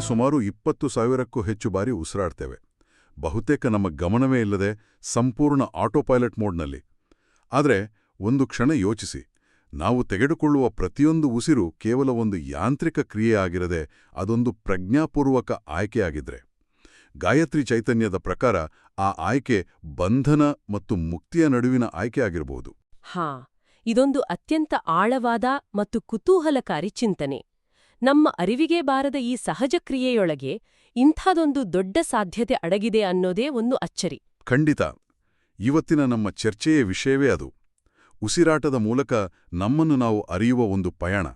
ಸುಮಾರು 20,000ಕ್ಕೂ ಹೆಚ್ಚು ಬಾರಿ ಉಸಿರಾಡ್ತೇವೆ. ಬಹುತೇಕ ನಮ್ಮ ಗಮನವೇ ಇಲ್ಲದೆ ಸಂಪೂರ್ಣ ಆಟೋಪೈಲಟ್ ಮೋಡ್ನಲ್ಲಿ. ಆದರೆ ಒಂದು ಕ್ಷಣ ಯೋಚಿಸಿ, ನಾವು ತೆಗೆದುಕೊಳ್ಳುವ ಪ್ರತಿಯೊಂದು ಉಸಿರು ಕೇವಲ ಒಂದು ಯಾಂತ್ರಿಕ ಕ್ರಿಯೆ ಆಗಿರದೆ ಅದೊಂದು ಪ್ರಜ್ಞಾಪೂರ್ವಕ ಆಯ್ಕೆಯಾಗಿದ್ರೆ. ಗಾಯತ್ರಿ ಚೈತನ್ಯದ ಪ್ರಕಾರ ಆ ಆಯ್ಕೆ ಬಂಧನ ಮತ್ತು ಮುಕ್ತಿಯ ನಡುವಿನ ಆಯ್ಕೆ ಆಗಿರಬಹುದು. ಇದೊಂದು ಅತ್ಯಂತ ಆಳವಾದ ಮತ್ತು ಕುತೂಹಲಕಾರಿ ಚಿಂತನೆ. ನಮ್ಮ ಅರಿವಿಗೆ ಬಾರದ ಈ ಸಹಜ ಕ್ರಿಯೆಯೊಳಗೆ ಇಂಥದೊಂದು ದೊಡ್ಡ ಸಾಧ್ಯತೆ ಅಡಗಿದೆ ಅನ್ನೋದೇ ಒಂದು ಅಚ್ಚರಿ. ಖಂಡಿತ. ಇವತ್ತಿನ ನಮ್ಮ ಚರ್ಚೆಯ ವಿಷಯವೇ ಅದು. ಉಸಿರಾಟದ ಮೂಲಕ ನಮ್ಮನ್ನು ನಾವು ಅರಿಯುವ ಒಂದು ಪಯಣ.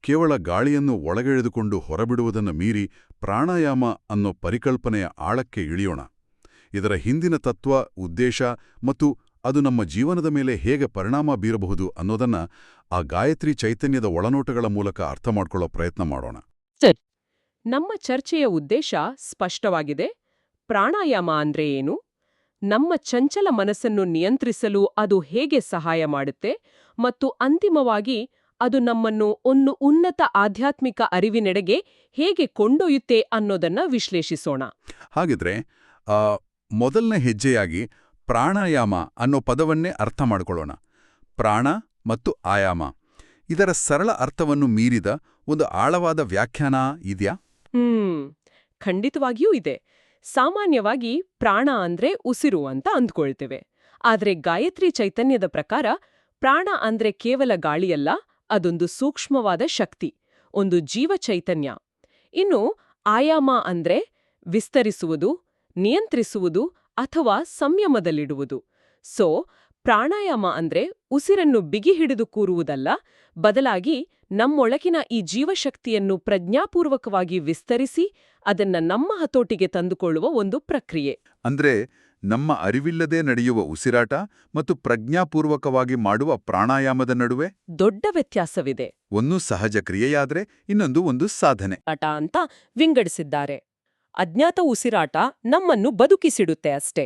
ಕೇವಲ ಗಾಳಿಯನ್ನು ಒಳಗೆಳೆದುಕೊಂಡು ಹೊರಬಿಡುವುದನ್ನು ಮೀರಿ ಪ್ರಾಣಾಯಾಮ ಅನ್ನೋ ಪರಿಕಲ್ಪನೆಯ ಆಳಕ್ಕೆ ಇಳಿಯೋಣ. ಇದರ ಹಿಂದಿನ ತತ್ವ, ಉದ್ದೇಶ ಮತ್ತು ಅದು ನಮ್ಮ ಜೀವನದ ಮೇಲೆ ಹೇಗೆ ಪರಿಣಾಮ ಬೀರಬಹುದು ಅನ್ನೋದನ್ನ ಆ ಗಾಯತ್ರಿ ಚೈತನ್ಯದ ಒಳನೋಟಗಳ ಮೂಲಕ ಅರ್ಥ ಮಾಡ್ಕೊಳ್ಳೋ ಪ್ರಯತ್ನ ಮಾಡೋಣ. ನಮ್ಮ ಚರ್ಚೆಯ ಉದ್ದೇಶ ಸ್ಪಷ್ಟವಾಗಿದೆ. ಪ್ರಾಣಾಯಾಮ ಅಂದ್ರೆ ಏನು? ನಮ್ಮ ಚಂಚಲ ಮನಸ್ಸನ್ನು ನಿಯಂತ್ರಿಸಲು ಅದು ಹೇಗೆ ಸಹಾಯ ಮಾಡುತ್ತೆ? ಮತ್ತು ಅಂತಿಮವಾಗಿ ಅದು ನಮ್ಮನ್ನು ಒಂದು ಉನ್ನತ ಆಧ್ಯಾತ್ಮಿಕ ಅರಿವಿನೆಡೆಗೆ ಹೇಗೆ ಕೊಂಡೊಯ್ಯುತ್ತೆ ಅನ್ನೋದನ್ನ ವಿಶ್ಲೇಷಿಸೋಣ. ಹಾಗಿದ್ರೆ ಮೊದಲನೇ ಹೆಜ್ಜೆಯಾಗಿ ಪ್ರಾಣಾಯಾಮ ಅನ್ನೋ ಪದವನ್ನೇ ಅರ್ಥ ಮಾಡಿಕೊಳ್ಳೋಣ. ಪ್ರಾಣ ಮತ್ತು ಆಯಾಮ, ಇದರ ಸರಳ ಅರ್ಥವನ್ನು ಮೀರಿದ ಒಂದು ಆಳವಾದ ವ್ಯಾಖ್ಯಾನ ಇದೆಯಾ? ಖಂಡಿತವಾಗಿಯೂ ಇದೆ. ಸಾಮಾನ್ಯವಾಗಿ ಪ್ರಾಣ ಅಂದ್ರೆ ಉಸಿರು ಅಂತ ಅಂದ್ಕೊಳ್ತೇವೆ. ಆದ್ರೆ ಗಾಯತ್ರಿ ಚೈತನ್ಯದ ಪ್ರಕಾರ ಪ್ರಾಣ ಅಂದ್ರೆ ಕೇವಲ ಗಾಳಿಯಲ್ಲ, ಅದೊಂದು ಸೂಕ್ಷ್ಮವಾದ ಶಕ್ತಿ, ಒಂದು ಜೀವ ಚೈತನ್ಯ. ಇನ್ನು ಆಯಾಮ ಅಂದ್ರೆ ವಿಸ್ತರಿಸುವುದು, ನಿಯಂತ್ರಿಸುವುದು ಅಥವಾ ಸಂಯಮದಲ್ಲಿಡುವುದು. ಪ್ರಾಣಾಯಾಮ ಅಂದ್ರೆ ಉಸಿರನ್ನು ಬಿಗಿ ಹಿಡಿದು ಕೂರುವುದಲ್ಲ, ಬದಲಾಗಿ ನಮ್ಮೊಳಗಿನ ಈ ಜೀವಶಕ್ತಿಯನ್ನು ಪ್ರಜ್ಞಾಪೂರ್ವಕವಾಗಿ ವಿಸ್ತರಿಸಿ ಅದನ್ನ ನಮ್ಮ ಹತೋಟಿಗೆ ತಂದುಕೊಳ್ಳುವ ಒಂದು ಪ್ರಕ್ರಿಯೆ. ಅಂದ್ರೆ ನಮ್ಮ ಅರಿವಿಲ್ಲದೆ ನಡೆಯುವ ಉಸಿರಾಟ ಮತ್ತು ಪ್ರಜ್ಞಾಪೂರ್ವಕವಾಗಿ ಮಾಡುವ ಪ್ರಾಣಾಯಾಮದ ನಡುವೆ ದೊಡ್ಡ ವ್ಯತ್ಯಾಸವಿದೆ. ಒಂದು ಸಹಜ ಕ್ರಿಯೆಯಾದ್ರೆ ಇನ್ನೊಂದು ಒಂದು ಸಾಧನೆ ಅಂತ ವಿಂಗಡಿಸಿದ್ದಾರೆ. ಅಜ್ಞಾತ ಉಸಿರಾಟ ನಮ್ಮನ್ನು ಬದುಕಿಸಿಡುತ್ತೆ ಅಷ್ಟೇ.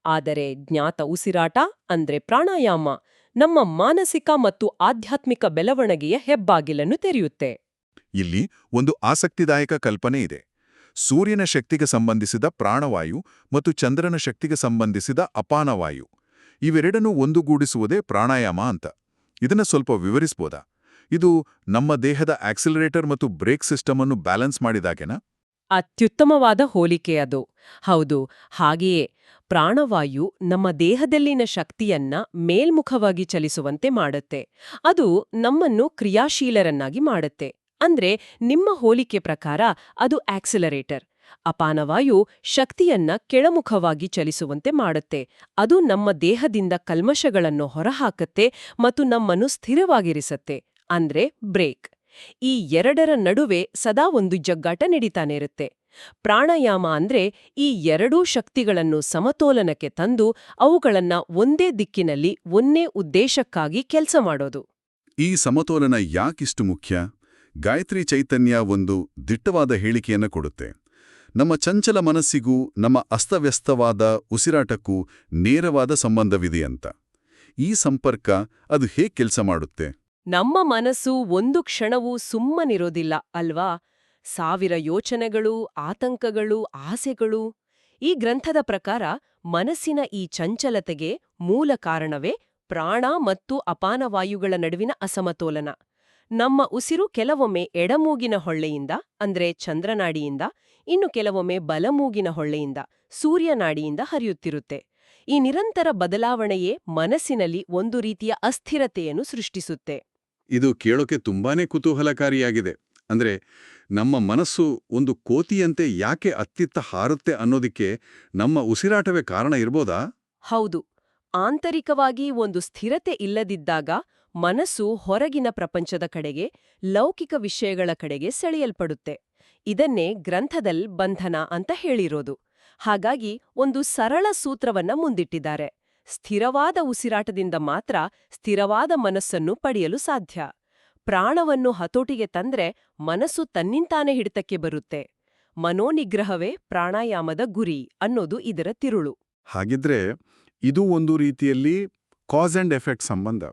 ಆದರೆ ಜ್ಞಾತ ಉಸಿರಾಟ ಅಂದ್ರೆ ಪ್ರಾಣಾಯಾಮ ನಮ್ಮ ಮಾನಸಿಕ ಮತ್ತು ಆಧ್ಯಾತ್ಮಿಕ ಬೆಳವಣಿಗೆಯ ಹೆಬ್ಬಾಗಿಲನ್ನು ತೆರೆಯುತ್ತೆ. ಇಲ್ಲಿ ಒಂದು ಆಸಕ್ತಿದಾಯಕ ಕಲ್ಪನೆ ಇದೆ. ಸೂರ್ಯನ ಶಕ್ತಿಗೆ ಸಂಬಂಧಿಸಿದ ಪ್ರಾಣವಾಯು ಮತ್ತು ಚಂದ್ರನ ಶಕ್ತಿಗೆ ಸಂಬಂಧಿಸಿದ ಅಪಾನವಾಯು, ಇವೆರಡನ್ನೂ ಒಂದುಗೂಡಿಸುವುದೇ ಪ್ರಾಣಾಯಾಮ ಅಂತ. ಇದನ್ನ ಸ್ವಲ್ಪ ವಿವರಿಸ್ಬೋದಾ? ಇದು ನಮ್ಮ ದೇಹದ ಆಕ್ಸಿಲರೇಟರ್ ಮತ್ತು ಬ್ರೇಕ್ ಸಿಸ್ಟಮ್ ಅನ್ನು ಬ್ಯಾಲೆನ್ಸ್ ಮಾಡಿದಾಗೆನಾ? ಅತ್ಯುತ್ತಮವಾದ ಹೋಲಿಕೆ ಅದು. ಹೌದು, ಹಾಗೆಯೇ ಪ್ರಾಣವಾಯು ನಮ್ಮ ದೇಹದಲ್ಲಿನ ಶಕ್ತಿಯನ್ನ ಮೇಲ್ಮುಖವಾಗಿ ಚಲಿಸುವಂತೆ ಮಾಡುತ್ತೆ. ಅದು ನಮ್ಮನ್ನು ಕ್ರಿಯಾಶೀಲರನ್ನಾಗಿ ಮಾಡುತ್ತೆ. ಅಂದ್ರೆ ನಿಮ್ಮ ಹೋಲಿಕೆ ಪ್ರಕಾರ ಅದು ಆಕ್ಸಿಲರೇಟರ್. ಅಪಾನವಾಯು ಶಕ್ತಿಯನ್ನ ಕೆಳಮುಖವಾಗಿ ಚಲಿಸುವಂತೆ ಮಾಡುತ್ತೆ. ಅದು ನಮ್ಮ ದೇಹದಿಂದ ಕಲ್ಮಶಗಳನ್ನು ಹೊರಹಾಕತ್ತೆ ಮತ್ತು ನಮ್ಮನ್ನು ಸ್ಥಿರವಾಗಿರಿಸತ್ತೆ, ಅಂದ್ರೆ ಬ್ರೇಕ್. ಈ ಎರಡರ ನಡುವೆ ಸದಾ ಒಂದು ಜಗ್ಗಾಟ ನಡೀತಾನೆ ಇರುತ್ತೆ. ಪ್ರಾಣಾಯಾಮ ಅಂದ್ರೆ ಈ ಎರಡೂ ಶಕ್ತಿಗಳನ್ನು ಸಮತೋಲನಕ್ಕೆ ತಂದು ಅವುಗಳನ್ನ ಒಂದೇ ದಿಕ್ಕಿನಲ್ಲಿ ಒಂದೇ ಉದ್ದೇಶಕ್ಕಾಗಿ ಕೆಲಸ ಮಾಡೋದು. ಈ ಸಮತೋಲನ ಯಾಕಿಷ್ಟು ಮುಖ್ಯ? ಗಾಯತ್ರಿ ಚೈತನ್ಯ ಒಂದು ದಿಟ್ಟವಾದ ಹೇಳಿಕೆಯನ್ನು ಕೊಡುತ್ತೆ. ನಮ್ಮ ಚಂಚಲ ಮನಸ್ಸಿಗೂ ನಮ್ಮ ಅಸ್ತವ್ಯಸ್ತವಾದ ಉಸಿರಾಟಕ್ಕೂ ನೇರವಾದ ಸಂಬಂಧವಿದೆಯಂತ. ಈ ಸಂಪರ್ಕ ಅದು ಹೇಗೆ ಕೆಲಸ ಮಾಡುತ್ತೆ? ನಮ್ಮ ಮನಸ್ಸು ಒಂದು ಕ್ಷಣವೂ ಸುಮ್ಮನಿರೋದಿಲ್ಲ ಅಲ್ವಾ? 1000 ಯೋಚನೆಗಳು, ಆತಂಕಗಳು, ಆಸೆಗಳು. ಈ ಗ್ರಂಥದ ಪ್ರಕಾರ ಮನಸ್ಸಿನ ಈ ಚಂಚಲತೆಗೆ ಮೂಲ ಕಾರಣವೇ ಪ್ರಾಣ ಮತ್ತು ಅಪಾನವಾಯುಗಳ ನಡುವಿನ ಅಸಮತೋಲನ. ನಮ್ಮ ಉಸಿರು ಕೆಲವೊಮ್ಮೆ ಎಡಮೂಗಿನ ಹೊಳ್ಳೆಯಿಂದ ಅಂದ್ರೆ ಚಂದ್ರನಾಡಿಯಿಂದ, ಇನ್ನು ಕೆಲವೊಮ್ಮೆ ಬಲಮೂಗಿನ ಹೊಳ್ಳೆಯಿಂದ ಸೂರ್ಯನಾಡಿಯಿಂದ ಹರಿಯುತ್ತಿರುತ್ತೆ. ಈ ನಿರಂತರ ಬದಲಾವಣೆಯೇ ಮನಸ್ಸಿನಲ್ಲಿ ಒಂದು ರೀತಿಯ ಅಸ್ಥಿರತೆಯನ್ನು ಸೃಷ್ಟಿಸುತ್ತೆ. ಇದು ಕೇಳೋಕೆ ತುಂಬಾನೇ ಕುತೂಹಲಕಾರಿಯಾಗಿದೆ. ಅಂದ್ರೆ ನಮ್ಮ ಮನಸ್ಸು ಒಂದು ಕೋತಿಯಂತೆ ಯಾಕೆ ಅತ್ತಿತ್ತ ಹಾರುತ್ತೆ ಅನ್ನೋದಕ್ಕೆ ನಮ್ಮ ಉಸಿರಾಟವೇ ಕಾರಣ ಇರ್ಬೋದಾ? ಹೌದು. ಆಂತರಿಕವಾಗಿ ಒಂದು ಸ್ಥಿರತೆ ಇಲ್ಲದಿದ್ದಾಗ ಮನಸ್ಸು ಹೊರಗಿನ ಪ್ರಪಂಚದ ಕಡೆಗೆ, ಲೌಕಿಕ ವಿಷಯಗಳ ಕಡೆಗೆ ಸೆಳೆಯಲ್ಪಡುತ್ತೆ. ಇದನ್ನೇ ಗ್ರಂಥದಲ್ಲಿ ಬಂಧನ ಅಂತ ಹೇಳಿರೋದು. ಹಾಗಾಗಿ ಒಂದು ಸರಳ ಸೂತ್ರವನ್ನ ಮುಂದಿಟ್ಟಿದ್ದಾರೆ. ಸ್ಥಿರವಾದ ಉಸಿರಾಟದಿಂದ ಮಾತ್ರ ಸ್ಥಿರವಾದ ಮನಸ್ಸನ್ನು ಪಡೆಯಲು ಸಾಧ್ಯ. ಪ್ರಾಣವನ್ನು ಹತೋಟಿಗೆ ತಂದ್ರೆ ಮನಸ್ಸು ತನ್ನಿಂತಾನೇ ಹಿಡಿತಕ್ಕೆ ಬರುತ್ತೆ. ಮನೋನಿಗ್ರಹವೇ ಪ್ರಾಣಾಯಾಮದ ಗುರಿ ಅನ್ನೋದು ಇದರ ತಿರುಳು. ಹಾಗಿದ್ರೆ ಇದು ಒಂದು ರೀತಿಯಲ್ಲಿ ಕಾಸ್ ಅಂಡ್ ಎಫೆಕ್ಟ್ ಸಂಬಂಧ.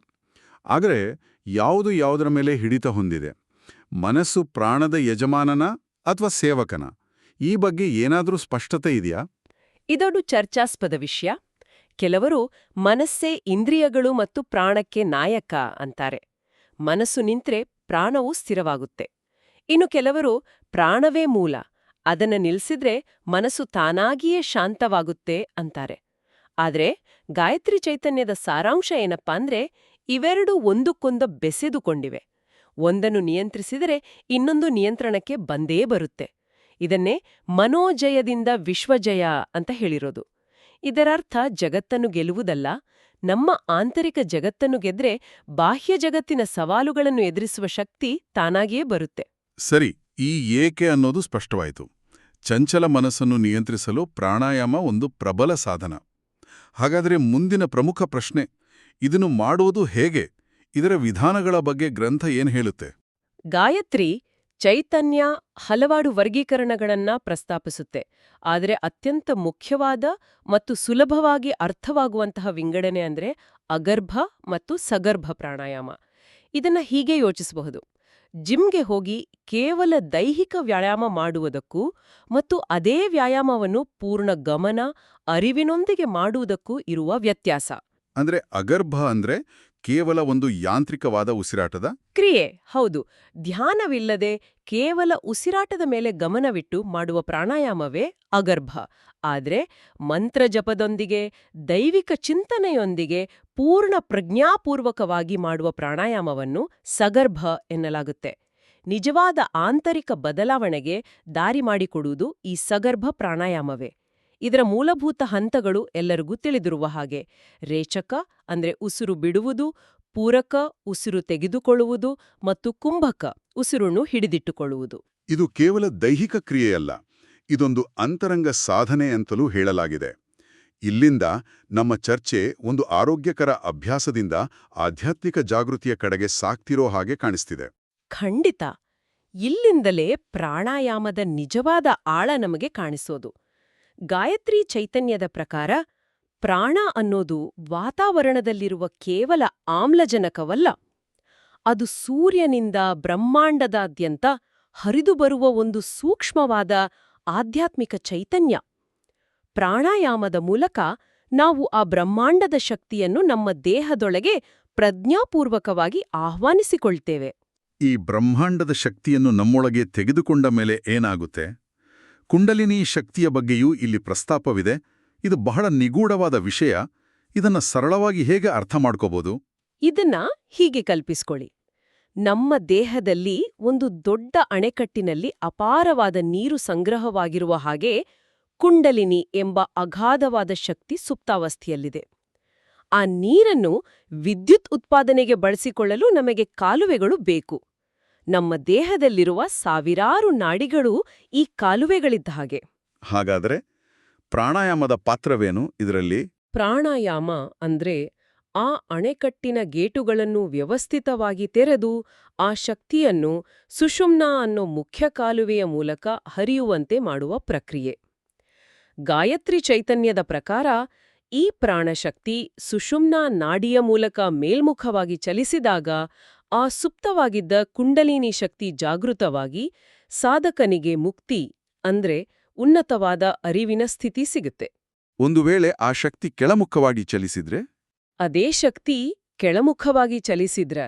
ಆದರೆ ಯಾವುದು ಯಾವುದರ ಮೇಲೆ ಹಿಡಿತ ಹೊಂದಿದೆ? ಮನಸ್ಸು ಪ್ರಾಣದ ಯಜಮಾನನ ಅಥವಾ ಸೇವಕನ? ಈ ಬಗ್ಗೆ ಏನಾದ್ರೂ ಸ್ಪಷ್ಟತೆ ಇದೆಯಾ? ಇದೊಂದು ಚರ್ಚಾಸ್ಪದ ವಿಷಯ. ಕೆಲವರು ಮನಸ್ಸೇ ಇಂದ್ರಿಯಗಳು ಮತ್ತು ಪ್ರಾಣಕ್ಕೆ ನಾಯಕ ಅಂತಾರೆ. ಮನಸ್ಸು ನಿಂತ್ರೆ ಪ್ರಾಣವೂ ಸ್ಥಿರವಾಗುತ್ತೆ. ಇನ್ನು ಕೆಲವರು ಪ್ರಾಣವೇ ಮೂಲ, ಅದನ್ನ ನಿಲ್ಸಿದ್ರೆ ಮನಸ್ಸು ತಾನಾಗಿಯೇ ಶಾಂತವಾಗುತ್ತೆ ಅಂತಾರೆ. ಆದ್ರೆ ಗಾಯತ್ರಿ ಚೈತನ್ಯದ ಸಾರಾಂಶ ಏನಪ್ಪಾ ಅಂದ್ರೆ, ಇವೆರಡೂ ಒಂದಕ್ಕೊಂದು ಬೆಸೆದುಕೊಂಡಿವೆ. ಒಂದನ್ನು ನಿಯಂತ್ರಿಸಿದರೆ ಇನ್ನೊಂದು ನಿಯಂತ್ರಣಕ್ಕೆ ಬಂದೇ ಬರುತ್ತೆ. ಇದನ್ನೇ ಮನೋಜಯದಿಂದ ವಿಶ್ವಜಯ ಅಂತ ಹೇಳಿರೋದು. ಇದರರ್ಥ ಜಗತ್ತನ್ನು ಗೆಲ್ಲುವುದಲ್ಲ, ನಮ್ಮ ಆಂತರಿಕ ಜಗತ್ತನ್ನು ಗೆದ್ರೆ ಬಾಹ್ಯ ಜಗತ್ತಿನ ಸವಾಲುಗಳನ್ನು ಎದುರಿಸುವ ಶಕ್ತಿ ತಾನಾಗಿಯೇ ಬರುತ್ತೆ. ಸರಿ, ಈ ಏಕೆ ಅನ್ನೋದು ಸ್ಪಷ್ಟವಾಯಿತು. ಚಂಚಲ ಮನಸ್ಸನ್ನು ನಿಯಂತ್ರಿಸಲು ಪ್ರಾಣಾಯಾಮ ಒಂದು ಪ್ರಬಲ ಸಾಧನ. ಹಾಗಾದರೆ ಮುಂದಿನ ಪ್ರಮುಖ ಪ್ರಶ್ನೆ, ಇದನ್ನು ಮಾಡುವುದು ಹೇಗೆ? ಇದರ ವಿಧಾನಗಳ ಬಗ್ಗೆ ಗ್ರಂಥ ಏನ್ ಹೇಳುತ್ತೆ? ಗಾಯತ್ರಿ ಚೈತನ್ಯ ಹಲವಾರು ವರ್ಗೀಕರಣಗಳನ್ನ ಪ್ರಸ್ತಾಪಿಸುತ್ತೆ. ಆದರೆ ಅತ್ಯಂತ ಮುಖ್ಯವಾದ ಮತ್ತು ಸುಲಭವಾಗಿ ಅರ್ಥವಾಗುವಂತಹ ವಿಂಗಡಣೆ ಅಂದ್ರೆ ಅಗರ್ಭ ಮತ್ತು ಸಗರ್ಭ ಪ್ರಾಣಾಯಾಮ. ಇದನ್ನ ಹೀಗೆ ಯೋಚಿಸಬಹುದು. ಜಿಮ್ಗೆ ಹೋಗಿ ಕೇವಲ ದೈಹಿಕ ವ್ಯಾಯಾಮ ಮಾಡುವುದಕ್ಕೂ ಮತ್ತು ಅದೇ ವ್ಯಾಯಾಮವನ್ನು ಪೂರ್ಣ ಗಮನ, ಅರಿವಿನೊಂದಿಗೆ ಮಾಡುವುದಕ್ಕೂ ಇರುವ ವ್ಯತ್ಯಾಸ. ಅಂದ್ರೆ ಅಗರ್ಭ ಅಂದ್ರೆ ಕೇವಲ ಒಂದು ಯಾಂತ್ರಿಕವಾದ ಉಸಿರಾಟದ ಕ್ರಿಯೆ. ಹೌದು, ಧ್ಯಾನವಿಲ್ಲದೆ ಕೇವಲ ಉಸಿರಾಟದ ಮೇಲೆ ಗಮನವಿಟ್ಟು ಮಾಡುವ ಪ್ರಾಣಾಯಾಮವೇ ಅಗರ್ಭ. ಆದ್ರೆ ಮಂತ್ರ ಜಪದೊಂದಿಗೆ, ದೈವಿಕ ಚಿಂತನೆಯೊಂದಿಗೆ ಪೂರ್ಣ ಪ್ರಜ್ಞಾಪೂರ್ವಕವಾಗಿ ಮಾಡುವ ಪ್ರಾಣಾಯಾಮವನ್ನು ಸಗರ್ಭ ಎನ್ನಲಾಗುತ್ತೆ. ನಿಜವಾದ ಆಂತರಿಕ ಬದಲಾವಣೆಗೆ ದಾರಿ ಮಾಡಿಕೊಡುವುದು ಈ ಸಗರ್ಭ ಪ್ರಾಣಾಯಾಮವೇ. ಇದರ ಮೂಲಭೂತ ಹಂತಗಳು ಎಲ್ಲರಿಗೂ ತಿಳಿದಿರುವ ಹಾಗೆ: ರೇಚಕ ಅಂದ್ರೆ ಉಸಿರು ಬಿಡುವುದು, ಪೂರಕ ಉಸಿರು ತೆಗೆದುಕೊಳ್ಳುವುದು ಮತ್ತು ಕುಂಭಕ ಉಸಿರನ್ನು ಹಿಡಿದಿಟ್ಟುಕೊಳ್ಳುವುದು. ಇದು ಕೇವಲ ದೈಹಿಕ ಕ್ರಿಯೆಯಲ್ಲ, ಇದೊಂದು ಅಂತರಂಗ ಸಾಧನೆ ಅಂತಲೂ ಹೇಳಲಾಗಿದೆ. ಇಲ್ಲಿಂದ ನಮ್ಮ ಚರ್ಚೆ ಒಂದು ಆರೋಗ್ಯಕರ ಅಭ್ಯಾಸದಿಂದ ಆಧ್ಯಾತ್ಮಿಕ ಜಾಗೃತಿಯ ಕಡೆಗೆ ಸಾಗ್ತಿರೋ ಹಾಗೆ ಕಾಣಿಸ್ತಿದೆ. ಖಂಡಿತ. ಇಲ್ಲಿಂದಲೇ ಪ್ರಾಣಾಯಾಮದ ನಿಜವಾದ ಆಳ ನಮಗೆ ಕಾಣಿಸೋದು. ಗಾಯತ್ರಿ ಚೈತನ್ಯದ ಪ್ರಕಾರ ಪ್ರಾಣ ಅನ್ನೋದು ವಾತಾವರಣದಲ್ಲಿರುವ ಕೇವಲ ಆಮ್ಲಜನಕವಲ್ಲ, ಅದು ಸೂರ್ಯನಿಂದ ಬ್ರಹ್ಮಾಂಡದಾದ್ಯಂತ ಹರಿದು ಬರುವ ಒಂದು ಸೂಕ್ಷ್ಮವಾದ ಆಧ್ಯಾತ್ಮಿಕ ಚೈತನ್ಯ. ಪ್ರಾಣಾಯಾಮದ ಮೂಲಕ ನಾವು ಆ ಬ್ರಹ್ಮಾಂಡದ ಶಕ್ತಿಯನ್ನು ನಮ್ಮ ದೇಹದೊಳಗೆ ಪ್ರಜ್ಞಾಪೂರ್ವಕವಾಗಿ ಆಹ್ವಾನಿಸಿಕೊಳ್ತೇವೆ. ಈ ಬ್ರಹ್ಮಾಂಡದ ಶಕ್ತಿಯನ್ನು ನಮ್ಮೊಳಗೆ ತೆಗೆದುಕೊಂಡ ಮೇಲೆ ಏನಾಗುತ್ತೆ? ಕುಂಡಲಿನಿ ಶಕ್ತಿಯ ಬಗ್ಗೆಯೂ ಇಲ್ಲಿ ಪ್ರಸ್ತಾಪವಿದೆ. ಇದು ಬಹಳ ನಿಗೂಢವಾದ ವಿಷಯ. ಇದನ್ನ ಸರಳವಾಗಿ ಹೇಗೆ ಅರ್ಥ ಮಾಡ್ಕೋಬಹುದು? ಇದನ್ನ ಹೀಗೆ ಕಲ್ಪಿಸ್ಕೊಳ್ಳಿ. ನಮ್ಮ ದೇಹದಲ್ಲಿ ಒಂದು ದೊಡ್ಡ ಅಣೆಕಟ್ಟಿನಲ್ಲಿ ಅಪಾರವಾದ ನೀರು ಸಂಗ್ರಹವಾಗಿರುವ ಹಾಗೆ ಕುಂಡಲಿನಿ ಎಂಬ ಅಗಾಧವಾದ ಶಕ್ತಿ ಸುಪ್ತಾವಸ್ಥೆಯಲ್ಲಿದೆ. ಆ ನೀರನ್ನು ವಿದ್ಯುತ್ ಉತ್ಪಾದನೆಗೆ ಬಳಸಿಕೊಳ್ಳಲು ನಮಗೆ ಕಾಲುವೆಗಳು ಬೇಕು. ನಮ್ಮ ದೇಹದಲ್ಲಿರುವ ಸಾವಿರಾರು ನಾಡಿಗಳು ಈ ಕಾಲುವೆಗಳಿದ್ದ ಹಾಗೆ. ಹಾಗಾದರೆ ಪ್ರಾಣಾಯಾಮದ ಪಾತ್ರವೇನು ಇದರಲ್ಲಿ? ಪ್ರಾಣಾಯಾಮ ಅಂದ್ರೆ ಆ ಅಣೆಕಟ್ಟಿನ ಗೇಟುಗಳನ್ನು ವ್ಯವಸ್ಥಿತವಾಗಿ ತೆರೆದು ಆ ಶಕ್ತಿಯನ್ನು ಸುಷುಮ್ನಾ ಅನ್ನೋ ಮುಖ್ಯ ಕಾಲುವೆಯ ಮೂಲಕ ಹರಿಯುವಂತೆ ಮಾಡುವ ಪ್ರಕ್ರಿಯೆ. ಗಾಯತ್ರಿ ಚೈತನ್ಯದ ಪ್ರಕಾರ ಈ ಪ್ರಾಣಶಕ್ತಿ ಸುಷುಮ್ನಾ ನಾಡಿಯ ಮೂಲಕ ಮೇಲ್ಮುಖವಾಗಿ ಚಲಿಸಿದಾಗ ಆ ಸುಪ್ತವಾಗಿದ್ದ ಕುಂಡಲಿನಿ ಶಕ್ತಿ ಜಾಗೃತವಾಗಿ ಸಾಧಕನಿಗೆ ಮುಕ್ತಿ ಅಂದ್ರೆ ಉನ್ನತವಾದ ಅರಿವಿನ ಸ್ಥಿತಿ ಸಿಗುತ್ತೆ. ಒಂದು ವೇಳೆ ಆ ಶಕ್ತಿ ಕೆಳಮುಖವಾಗಿ ಚಲಿಸಿದ್ರೆ? ಅದೇ ಶಕ್ತಿ ಕೆಳಮುಖವಾಗಿ ಚಲಿಸಿದ್ರೆ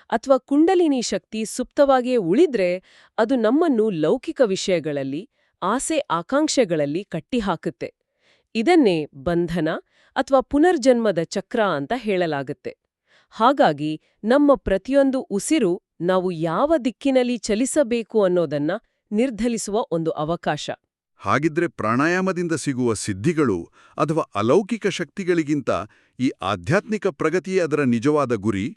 ಅಥವಾ ಕುಂಡಲಿನಿ ಶಕ್ತಿ ಸುಪ್ತವಾಗಿಯೇ ಉಳಿದ್ರೆ ಅದು ನಮ್ಮನ್ನು ಲೌಕಿಕ ವಿಷಯಗಳಲ್ಲಿ, ಆಸೆ ಆಕಾಂಕ್ಷೆಗಳಲ್ಲಿ ಕಟ್ಟಿಹಾಕುತ್ತೆ. ಇದನ್ನೇ ಬಂಧನ ಅಥವಾ ಪುನರ್ಜನ್ಮದ ಚಕ್ರ ಅಂತ ಹೇಳಲಾಗುತ್ತೆ. ಹಾಗಾಗಿ ನಮ್ಮ ಪ್ರತಿಯೊಂದು ಉಸಿರು ನಾವು ಯಾವ ದಿಕ್ಕಿನಲ್ಲಿ ಚಲಿಸಬೇಕು ಅನ್ನೋದನ್ನ ನಿರ್ಧರಿಸುವ ಒಂದು ಅವಕಾಶ. ಹಾಗಿದ್ರೆ ಪ್ರಾಣಾಯಾಮದಿಂದ ಸಿಗುವ ಸಿದ್ಧಿಗಳು ಅಥವಾ ಅಲೌಕಿಕ ಶಕ್ತಿಗಳಿಗಿಂತ ಈ ಆಧ್ಯಾತ್ಮಿಕ ಪ್ರಗತಿಯೇ ಅದರ ನಿಜವಾದ ಗುರಿ?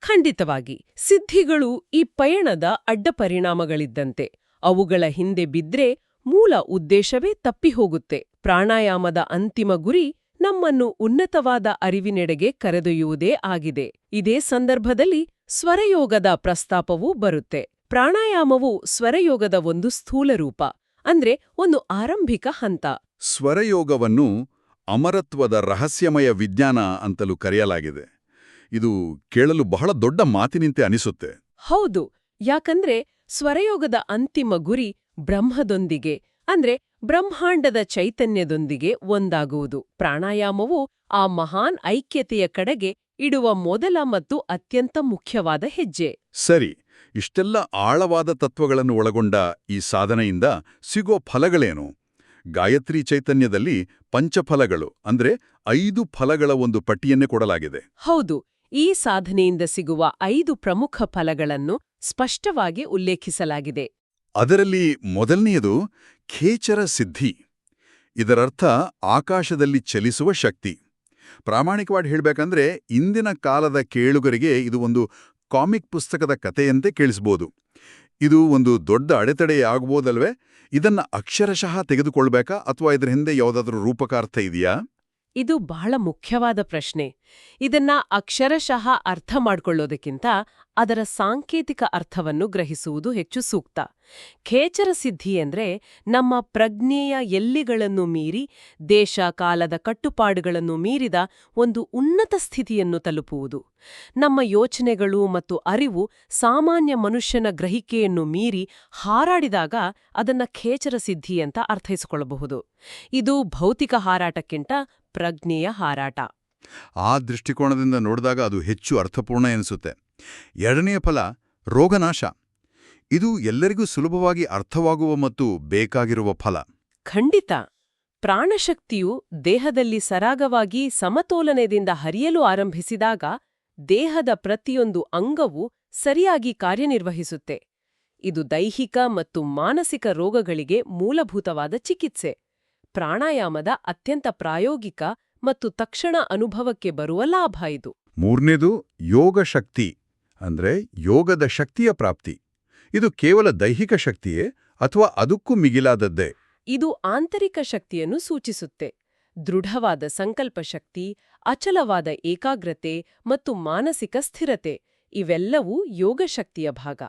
ಖಂಡಿತವಾಗಿ. ಸಿದ್ಧಿಗಳು ಈ ಪಯಣದ ಅಡ್ಡಪರಿಣಾಮಗಳಿದ್ದಂತೆ. ಅವುಗಳ ಹಿಂದೆ ಬಿದ್ರೆ ಮೂಲ ಉದ್ದೇಶವೇ ತಪ್ಪಿಹೋಗುತ್ತೆ. ಪ್ರಾಣಾಯಾಮದ ಅಂತಿಮ ಗುರಿ ನಮ್ಮನ್ನು ಉನ್ನತವಾದ ಅರಿವಿನೆಡೆಗೆ ಕರೆದೊಯ್ಯುವುದೇ ಆಗಿದೆ. ಇದೇ ಸಂದರ್ಭದಲ್ಲಿ ಸ್ವರಯೋಗದ ಪ್ರಸ್ತಾಪವೂ ಬರುತ್ತೆ. ಪ್ರಾಣಾಯಾಮವು ಸ್ವರಯೋಗದ ಒಂದು ಸ್ಥೂಲ ರೂಪ, ಅಂದ್ರೆ ಒಂದು ಆರಂಭಿಕ ಹಂತ. ಸ್ವರಯೋಗವನ್ನು ಅಮರತ್ವದ ರಹಸ್ಯಮಯ ವಿಜ್ಞಾನ ಅಂತಲೂ ಕರೆಯಲಾಗಿದೆ. ಇದು ಕೇಳಲು ಬಹಳ ದೊಡ್ಡ ಮಾತಿನಂತೆ ಅನಿಸುತ್ತೆ. ಹೌದು, ಯಾಕಂದ್ರೆ ಸ್ವರಯೋಗದ ಅಂತಿಮ ಗುರಿ ಬ್ರಹ್ಮದೊಂದಿಗೆ ಅಂದ್ರೆ ಬ್ರಹ್ಮಾಂಡದ ಚೈತನ್ಯದೊಂದಿಗೆ ಒಂದಾಗುವುದು. ಪ್ರಾಣಾಯಾಮವು ಆ ಮಹಾನ್ ಐಕ್ಯತೆಯ ಕಡೆಗೆ ಇಡುವ ಮೊದಲ ಮತ್ತು ಅತ್ಯಂತ ಮುಖ್ಯವಾದ ಹೆಜ್ಜೆ. ಸರಿ, ಇಷ್ಟೆಲ್ಲ ಆಳವಾದ ತತ್ವಗಳನ್ನು ಒಳಗೊಂಡ ಈ ಸಾಧನೆಯಿಂದ ಸಿಗೋ ಫಲಗಳೇನು? ಗಾಯತ್ರಿ ಚೈತನ್ಯದಲ್ಲಿ ಪಂಚಫಲಗಳು ಅಂದ್ರೆ 5 ಫಲಗಳ ಒಂದು ಪಟ್ಟಿಯನ್ನೇ ಕೊಡಲಾಗಿದೆ. ಹೌದು, ಈ ಸಾಧನೆಯಿಂದ ಸಿಗುವ 5 ಪ್ರಮುಖ ಫಲಗಳನ್ನು ಸ್ಪಷ್ಟವಾಗಿ ಉಲ್ಲೇಖಿಸಲಾಗಿದೆ. ಅದರಲ್ಲಿ ಮೊದಲನೆಯದು ಖೇಚರ ಸಿದ್ಧಿ. ಇದರರ್ಥ ಆಕಾಶದಲ್ಲಿ ಚಲಿಸುವ ಶಕ್ತಿ. ಪ್ರಾಮಾಣಿಕವಾಗಿ ಹೇಳಬೇಕಂದ್ರೆ ಇಂದಿನ ಕಾಲದ ಕೇಳುಗರಿಗೆ ಇದು ಒಂದು ಕಾಮಿಕ್ ಪುಸ್ತಕದ ಕಥೆಯಂತೆ ಕೇಳಿಸ್ಬೋದು. ಇದು ಒಂದು ದೊಡ್ಡ ಅಡೆತಡೆಯಾಗಬಹುದಲ್ವೇ? ಇದನ್ನ ಅಕ್ಷರಶಃ ತೆಗೆದುಕೊಳ್ಬೇಕಾ ಅಥವಾ ಇದರ ಹಿಂದೆ ಯಾವುದಾದ್ರೂ ರೂಪಕಾರ್ಥ ಇದೆಯಾ? ಇದು ಬಹಳ ಮುಖ್ಯವಾದ ಪ್ರಶ್ನೆ. ಇದನ್ನ ಅಕ್ಷರಶಃ ಅರ್ಥ ಮಾಡ್ಕೊಳ್ಳೋದಕ್ಕಿಂತ ಅದರ ಸಾಂಕೇತಿಕ ಅರ್ಥವನ್ನು ಗ್ರಹಿಸುವುದು ಹೆಚ್ಚು ಸೂಕ್ತ. ಖೇಚರ ಸಿದ್ಧಿ ಅಂದ್ರೆ ನಮ್ಮ ಪ್ರಜ್ಞೆಯ ಎಲ್ಲಿಗಳನ್ನು ಮೀರಿ, ದೇಶ ಕಾಲದ ಕಟ್ಟುಪಾಡುಗಳನ್ನು ಮೀರಿದ ಒಂದು ಉನ್ನತ ಸ್ಥಿತಿಯನ್ನು ತಲುಪುವುದು. ನಮ್ಮ ಯೋಚನೆಗಳು ಮತ್ತು ಅರಿವು ಸಾಮಾನ್ಯ ಮನುಷ್ಯನ ಗ್ರಹಿಕೆಯನ್ನು ಮೀರಿ ಹಾರಾಡಿದಾಗ ಅದನ್ನ ಖೇಚರ ಸಿದ್ಧಿ ಅಂತ ಅರ್ಥೈಸಿಕೊಳ್ಳಬಹುದು. ಇದು ಭೌತಿಕ ಹಾರಾಟಕ್ಕಿಂತ ಪ್ರಜ್ಞೆಯ ಹಾರಾಟ. ಆ ದೃಷ್ಟಿಕೋನದಿಂದ ನೋಡಿದಾಗ ಅದು ಹೆಚ್ಚು ಅರ್ಥಪೂರ್ಣ ಎನಿಸುತ್ತೆ. ಎರಡನೆಯ ಫಲ ರೋಗನಾಶ. ಇದು ಎಲ್ಲರಿಗೂ ಸುಲಭವಾಗಿ ಅರ್ಥವಾಗುವ ಮತ್ತು ಬೇಕಾಗಿರುವ ಫಲ. ಖಂಡಿತ. ಪ್ರಾಣಶಕ್ತಿಯು ದೇಹದಲ್ಲಿ ಸರಾಗವಾಗಿ ಸಮತೋಲನದಿಂದ ಹರಿಯಲು ಆರಂಭಿಸಿದಾಗ ದೇಹದ ಪ್ರತಿಯೊಂದು ಅಂಗವೂ ಸರಿಯಾಗಿ ಕಾರ್ಯನಿರ್ವಹಿಸುತ್ತೆ. ಇದು ದೈಹಿಕ ಮತ್ತು ಮಾನಸಿಕ ರೋಗಗಳಿಗೆ ಮೂಲಭೂತವಾದ ಚಿಕಿತ್ಸೆ. ಪ್ರಾಣಾಯಾಮದ ಅತ್ಯಂತ ಪ್ರಾಯೋಗಿಕ ಮತ್ತು ತಕ್ಷಣ ಅನುಭವಕ್ಕೆ ಬರುವ ಲಾಭ ಇದು. ಮೂರನೇದು ಯೋಗ ಶಕ್ತಿ ಅಂದ್ರೆ ಯೋಗದ ಶಕ್ತಿಯ ಪ್ರಾಪ್ತಿ. ಇದು ಕೇವಲ ದೈಹಿಕ ಶಕ್ತಿಯೇ ಅಥವಾ ಅದಕ್ಕೂ ಮಿಗಿಲಾದದ್ದೇ? ಇದು ಆಂತರಿಕ ಶಕ್ತಿಯನ್ನು ಸೂಚಿಸುತ್ತೆ. ದೃಢವಾದ ಸಂಕಲ್ಪ ಶಕ್ತಿ, ಅಚಲವಾದ ಏಕಾಗ್ರತೆ ಮತ್ತು ಮಾನಸಿಕ ಸ್ಥಿರತೆ ಇವೆಲ್ಲವೂ ಯೋಗಶಕ್ತಿಯ ಭಾಗ.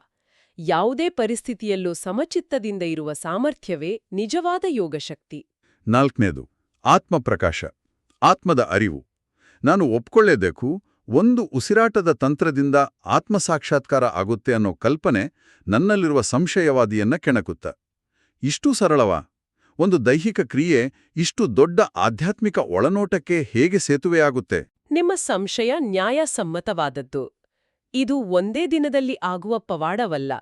ಯಾವುದೇ ಪರಿಸ್ಥಿತಿಯಲ್ಲೂ ಸಮಚಿತ್ತದಿಂದ ಇರುವ ಸಾಮರ್ಥ್ಯವೇ ನಿಜವಾದ ಯೋಗಶಕ್ತಿ. ನಾಲ್ಕನೇದು ಆತ್ಮಪ್ರಕಾಶ, ಆತ್ಮದ ಅರಿವು. ನಾನು ಒಪ್ಕೊಳ್ಳೇಬೇಕು, ಒಂದು ಉಸಿರಾಟದ ತಂತ್ರದಿಂದ ಆತ್ಮಸಾಕ್ಷಾತ್ಕಾರ ಆಗುತ್ತೆ ಅನ್ನೋ ಕಲ್ಪನೆ ನನ್ನಲ್ಲಿರುವ ಸಂಶಯವಾದಿಯನ್ನ ಕೆಣಕುತ್ತ. ಇಷ್ಟೂ ಸರಳವಾ? ಒಂದು ದೈಹಿಕ ಕ್ರಿಯೆ ಇಷ್ಟು ದೊಡ್ಡ ಆಧ್ಯಾತ್ಮಿಕ ಒಳನೋಟಕ್ಕೆ ಹೇಗೆ ಸೇತುವೆಯಾಗುತ್ತೆ? ನಿಮ್ಮ ಸಂಶಯ ನ್ಯಾಯಸಮ್ಮತವಾದದ್ದು. ಇದು ಒಂದೇ ದಿನದಲ್ಲಿ ಆಗುವ ಪವಾಡವಲ್ಲ.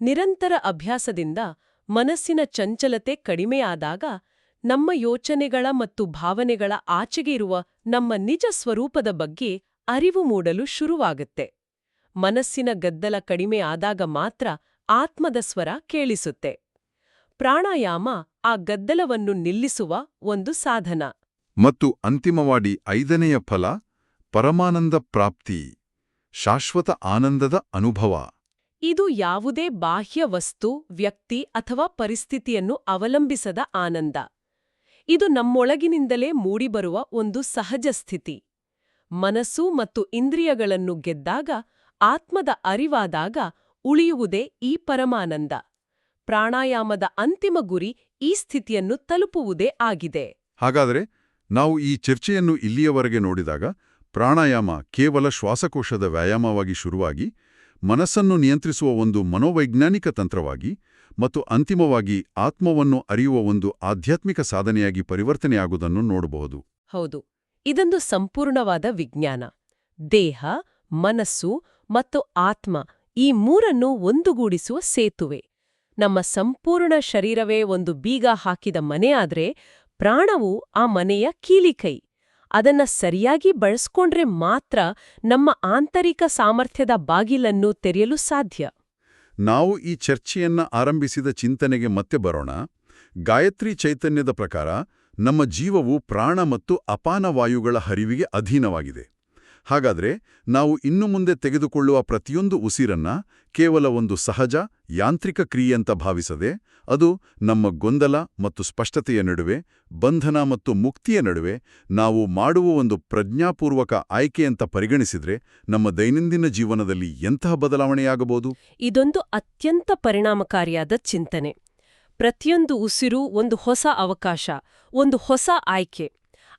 ನಿರಂತರ ಅಭ್ಯಾಸದಿಂದ ಮನಸ್ಸಿನ ಚಂಚಲತೆ ಕಡಿಮೆಯಾದಾಗ ನಮ್ಮ ಯೋಚನೆಗಳ ಮತ್ತು ಭಾವನೆಗಳ ಆಚೆಗೆ ಇರುವ ನಮ್ಮ ನಿಜ ಸ್ವರೂಪದ ಬಗ್ಗೆ ಅರಿವು ಮೂಡಲು ಶುರುವಾಗುತ್ತೆ. ಮನಸ್ಸಿನ ಗದ್ದಲ ಕಡಿಮೆ ಆದಾಗ ಮಾತ್ರ ಆತ್ಮದ ಸ್ವರ ಕೇಳಿಸುತ್ತೆ. ಪ್ರಾಣಾಯಾಮ ಆ ಗದ್ದಲವನ್ನು ನಿಲ್ಲಿಸುವ ಒಂದು ಸಾಧನ. ಮತ್ತು ಅಂತಿಮವಾಗಿ ಐದನೆಯ ಫಲ ಪರಮಾನಂದ ಪ್ರಾಪ್ತಿ, ಶಾಶ್ವತ ಆನಂದದ ಅನುಭವ. ಇದು ಯಾವುದೇ ಬಾಹ್ಯ ವಸ್ತು, ವ್ಯಕ್ತಿ ಅಥವಾ ಪರಿಸ್ಥಿತಿಯನ್ನು ಅವಲಂಬಿಸದ ಆನಂದ. ಇದು ನಮ್ಮೊಳಗಿನಿಂದಲೇ ಮೂಡಿಬರುವ ಒಂದು ಸಹಜ ಸ್ಥಿತಿ. ಮನಸ್ಸು ಮತ್ತು ಇಂದ್ರಿಯಗಳನ್ನು ಗೆದ್ದಾಗ, ಆತ್ಮದ ಅರಿವಾದಾಗ ಉಳಿಯುವುದೇ ಈ ಪರಮಾನಂದ. ಪ್ರಾಣಾಯಾಮದ ಅಂತಿಮ ಗುರಿ ಈ ಸ್ಥಿತಿಯನ್ನು ತಲುಪುವುದೇ ಆಗಿದೆ. ಹಾಗಾದರೆ ನಾವು ಈ ಚರ್ಚೆಯನ್ನು ಇಲ್ಲಿಯವರೆಗೆ ನೋಡಿದಾಗ ಪ್ರಾಣಾಯಾಮ ಕೇವಲ ಶ್ವಾಸಕೋಶದ ವ್ಯಾಯಾಮವಾಗಿ ಶುರುವಾಗಿ, ಮನಸ್ಸನ್ನು ನಿಯಂತ್ರಿಸುವ ಒಂದು ಮನೋವೈಜ್ಞಾನಿಕ ತಂತ್ರವಾಗಿ ಮತ್ತು ಅಂತಿಮವಾಗಿ ಆತ್ಮವನ್ನು ಅರಿಯುವ ಒಂದು ಆಧ್ಯಾತ್ಮಿಕ ಸಾಧನೆಯಾಗಿ ಪರಿವರ್ತನೆಯಾಗುವುದನ್ನು ನೋಡಬಹುದು. ಹೌದು, ಇದೊಂದು ಸಂಪೂರ್ಣವಾದ ವಿಜ್ಞಾನ. ದೇಹ, ಮನಸ್ಸು ಮತ್ತು ಆತ್ಮ ಈ ಮೂರನ್ನು ಒಂದುಗೂಡಿಸುವ ಸೇತುವೆ. ನಮ್ಮ ಸಂಪೂರ್ಣ ಶರೀರವೇ ಒಂದು ಬೀಗ ಹಾಕಿದ ಮನೆಯಾದ್ರೆ ಪ್ರಾಣವು ಆ ಮನೆಯ ಕೀಲಿಕೈ. ಅದನ್ನ ಸರಿಯಾಗಿ ಬಳಸ್ಕೊಂಡ್ರೆ ಮಾತ್ರ ನಮ್ಮ ಆಂತರಿಕ ಸಾಮರ್ಥ್ಯದ ಬಾಗಿಲನ್ನು ತೆರೆಯಲು ಸಾಧ್ಯ. ನಾವು ಈ ಚರ್ಚೆಯನ್ನ ಆರಂಭಿಸಿದ ಚಿಂತನೆಗೆ ಮತ್ತೆ ಬರೋಣ. ಗಾಯತ್ರಿ ಚೈತನ್ಯದ ಪ್ರಕಾರ ನಮ್ಮ ಜೀವವು ಪ್ರಾಣ ಮತ್ತು ಅಪಾನ ವಾಯುಗಳ ಹರಿವಿಗೆ ಅಧೀನವಾಗಿದೆ. ಹಾಗಾದ್ರೆ ನಾವು ಇನ್ನು ಮುಂದೆ ತೆಗೆದುಕೊಳ್ಳುವ ಪ್ರತಿಯೊಂದು ಉಸಿರನ್ನ ಕೇವಲ ಒಂದು ಸಹಜ, ಯಾಂತ್ರಿಕ ಕ್ರಿಯೆಯಂತ ಭಾವಿಸದೆ, ಅದು ನಮ್ಮ ಗೊಂದಲ ಮತ್ತು ಸ್ಪಷ್ಟತೆಯ ನಡುವೆ, ಬಂಧನ ಮತ್ತು ಮುಕ್ತಿಯ ನಡುವೆ ನಾವು ಮಾಡುವ ಒಂದು ಪ್ರಜ್ಞಾಪೂರ್ವಕ ಆಯ್ಕೆಯಂತ ಪರಿಗಣಿಸಿದ್ರೆ ನಮ್ಮ ದೈನಂದಿನ ಜೀವನದಲ್ಲಿ ಎಂತಹ ಬದಲಾವಣೆಯಾಗಬಹುದು? ಇದೊಂದು ಅತ್ಯಂತ ಪರಿಣಾಮಕಾರಿಯಾದ ಚಿಂತನೆ. ಪ್ರತಿಯೊಂದು ಉಸಿರು ಒಂದು ಹೊಸ ಅವಕಾಶ, ಒಂದು ಹೊಸ ಆಯ್ಕೆ.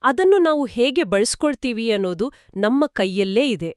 ಅದನ್ನು ನಾವು ಹೇಗೆ ಬಳಸ್ಕೊಳ್ತೀವಿ ಅನ್ನೋದು ನಮ್ಮ ಕೈಯಲ್ಲೇ ಇದೆ.